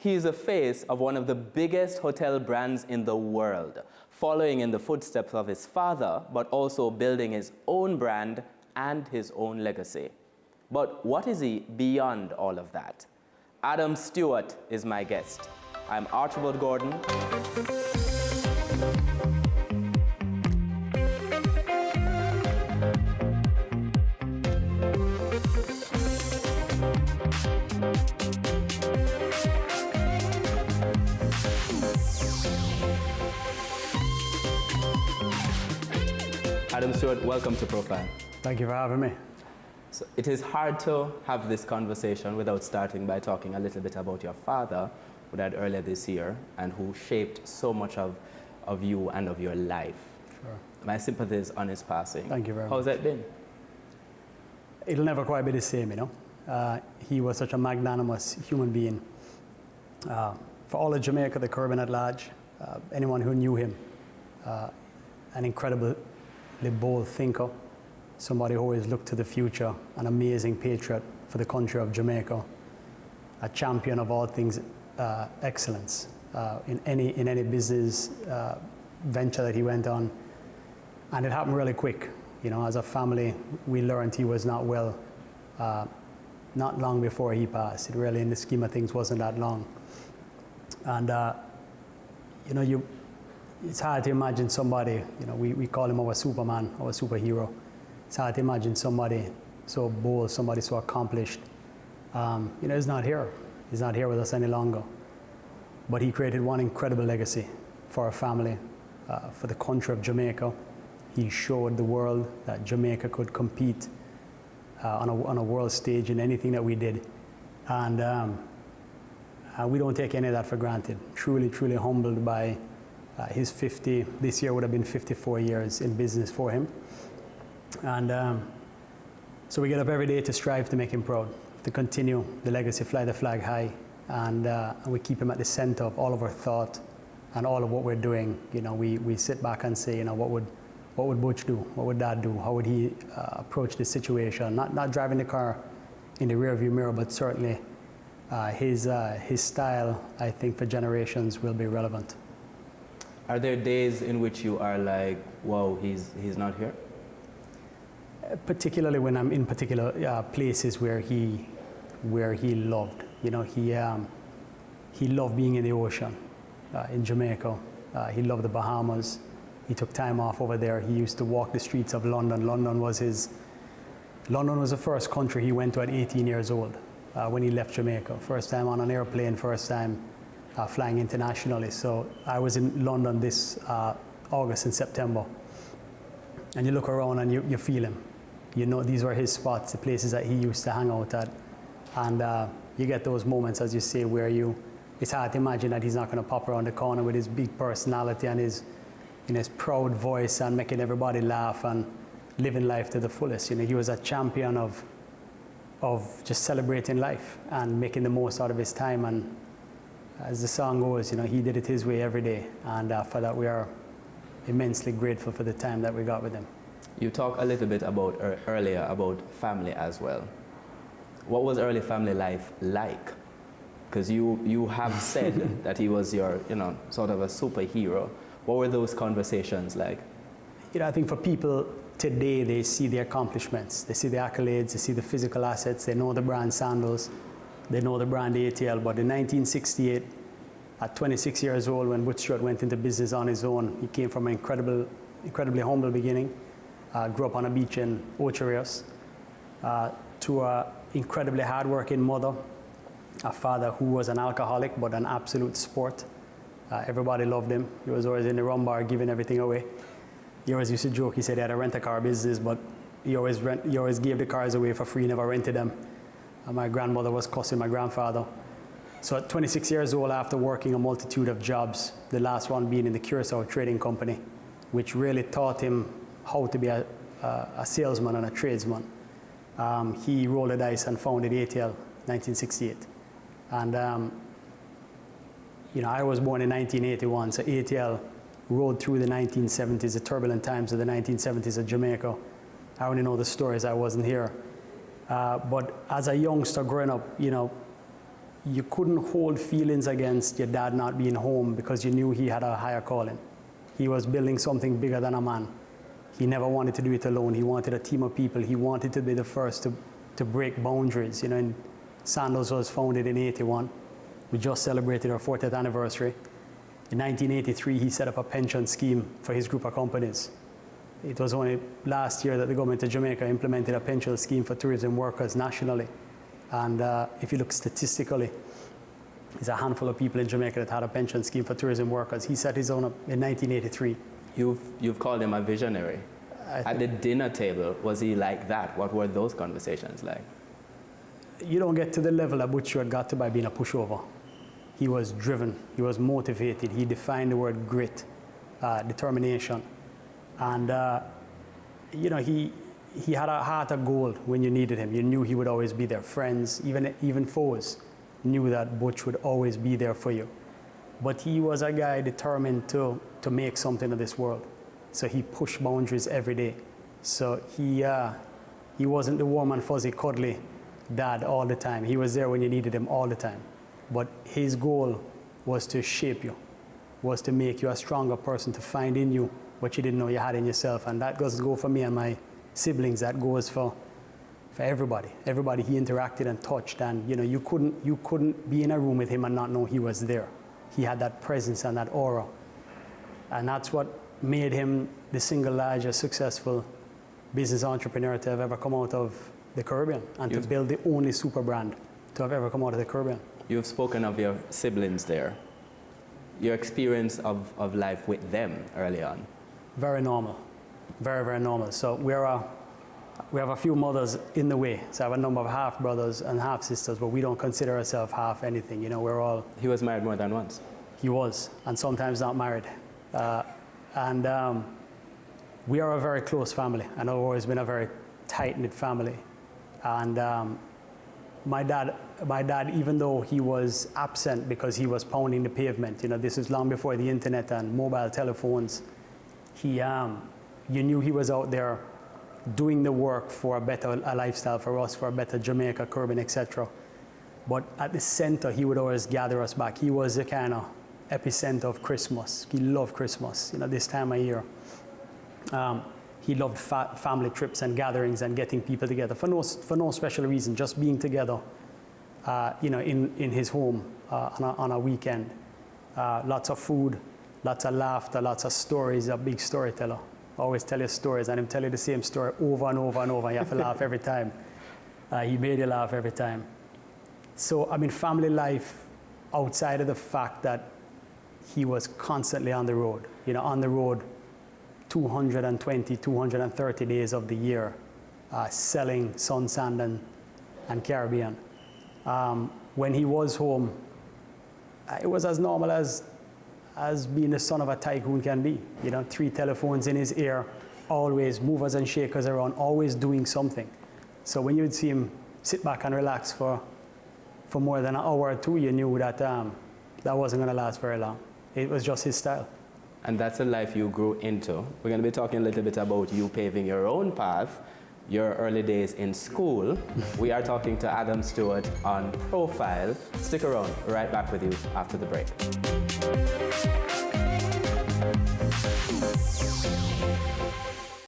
He is the face of one of the biggest hotel brands in the world, following in the footsteps of his father, but also building his own brand and his own legacy. But what is he beyond all of that? Adam Stewart is my guest. I'm Archibald Gordon. Adam Stewart, welcome to Profile. Thank you for having me. So it is hard to have this conversation without starting by talking a little bit about your father, who died earlier this year, and who shaped so much of you and of your life. Sure. My sympathies on his passing. Thank you very much. How's that been? It'll never quite be the same, you know. He was such a magnanimous human being. For all of Jamaica, the Caribbean at large, anyone who knew him, an incredibly bold thinker, somebody who always looked to the future, an amazing patriot for the country of Jamaica, a champion of all things excellence in any business venture that he went on. And it happened really quick. You know, as a family, we learned he was not well not long before he passed. It really, in the scheme of things, wasn't that long. And you know, it's hard to imagine somebody, you know, we call him our Superman, our superhero. It's hard to imagine somebody so bold, somebody so accomplished. You know, he's not here. He's not here with us any longer. But he created one incredible legacy for our family, for the country of Jamaica. He showed the world that Jamaica could compete on a world stage in anything that we did. And we don't take any of that for granted. Truly, truly humbled by his 50, this year would have been 54 years in business for him. And so we get up every day to strive to make him proud, to continue the legacy, fly the flag high, and we keep him at the center of all of our thought and all of what we're doing. You know, we sit back and say, you know, what would Butch do? What would Dad do? How would he approach this situation? Not driving the car in the rearview mirror, but certainly his style, I think, for generations will be relevant. Are there days in which you are like, whoa, he's not here? Particularly when I'm in particular places where he loved. You know, he loved being in the ocean, in Jamaica. He loved the Bahamas. He took time off over there. He used to walk the streets of London. London was the first country he went to at 18 years old when he left Jamaica. First time on an airplane, first time flying internationally. So I was in London this August and September. And you look around and you feel him. You know, these were his spots, the places that he used to hang out at. And you get those moments, as you say, where it's hard to imagine that he's not going to pop around the corner with his big personality and his proud voice and making everybody laugh and living life to the fullest. You know, he was a champion of just celebrating life and making the most out of his time. And as the song goes, you know, he did it his way every day. And for that, we are immensely grateful for the time that we got with him. You talked a little bit about earlier about family as well. What was early family life like? Because you have said that he was your, you know, sort of a superhero. What were those conversations like? You know, I think for people today, they see the accomplishments, they see the accolades, they see the physical assets, they know the brand sandals, they know the brand ATL. But in 1968, at 26 years old, when Butch Stewart went into business on his own, he came from an incredibly humble beginning. Grew up on a beach in Ocho Rios, to an incredibly hardworking mother, a father who was an alcoholic but an absolute sport. Everybody loved him. He was always in the rum bar giving everything away. He always used to joke, he said he had a rent-a-car business, but he always gave the cars away for free, never rented them. And my grandmother was cussing my grandfather. So at 26 years old, after working a multitude of jobs, the last one being in the Curacao Trading Company, which really taught him how to be a salesman and a tradesman. He rolled the dice and founded ATL 1968. And you know, I was born in 1981, so ATL rode through the 1970s, the turbulent times of the 1970s of Jamaica. I only know the stories, I wasn't here. But as a youngster growing up, you know, you couldn't hold feelings against your dad not being home because you knew he had a higher calling. He was building something bigger than a man. He never wanted to do it alone. He wanted a team of people. He wanted to be the first to break boundaries. You know, and Sandoz was founded in 81. We just celebrated our 40th anniversary. In 1983, he set up a pension scheme for his group of companies. It was only last year that the government of Jamaica implemented a pension scheme for tourism workers nationally. And if you look statistically, there's a handful of people in Jamaica that had a pension scheme for tourism workers. He set his own up in 1983. You've called him a visionary. At the dinner table, was he like that? What were those conversations like? You don't get to the level that Butch Stewart got to by being a pushover. He was driven, he was motivated, he defined the word grit, determination. And you know, he had a heart of gold when you needed him. You knew he would always be there. Friends, even foes, knew that Butch would always be there for you. But he was a guy determined to make something of this world. So he pushed boundaries every day. So he wasn't the warm and fuzzy, cuddly dad all the time. He was there when you needed him all the time. But his goal was to shape you, was to make you a stronger person, to find in you what you didn't know you had in yourself. And that doesn't go for me and my siblings, that goes for everybody. Everybody he interacted and touched. And you know, you couldn't be in a room with him and not know he was there. He had that presence and that aura. And that's what made him the single largest successful business entrepreneur to have ever come out of the Caribbean and to build the only super brand to have ever come out of the Caribbean. You've spoken of your siblings there. Your experience of life with them early on. Very normal, very, very normal. So we have a few mothers in the way. So I have a number of half brothers and half sisters, but we don't consider ourselves half anything. You know, we're all. He was married more than once. He was, and sometimes not married. We are a very close family, and I've always been a very tight-knit family. And my dad, even though he was absent because he was pounding the pavement, you know, this is long before the internet and mobile telephones, you knew he was out there doing the work for a better lifestyle for us, for a better Jamaica, Caribbean, etc. But at the center, he would always gather us back. He was the kind of epicenter of Christmas. He loved Christmas, you know, this time of year. He loved family trips and gatherings and getting people together for no special reason, just being together, you know, in his home on a weekend. Lots of food, lots of laughter, lots of stories. A big storyteller. Always tell you stories, and he'll tell you the same story over and over and over. You have to laugh every time. He made you laugh every time. So, I mean, family life, outside of the fact that he was constantly on the road, you know, on the road 220, 230 days of the year, selling sun, sand, and Caribbean. When he was home, it was as normal as being the son of a tycoon can be. You know, 3 telephones in his ear, always movers and shakers around, always doing something. So when you would see him sit back and relax for more than an hour or two, you knew that that wasn't going to last very long. It was just his style. And that's the life you grew into. We're going to be talking a little bit about you paving your own path, your early days in school. We are talking to Adam Stewart on Profile. Stick around, right back with you after the break.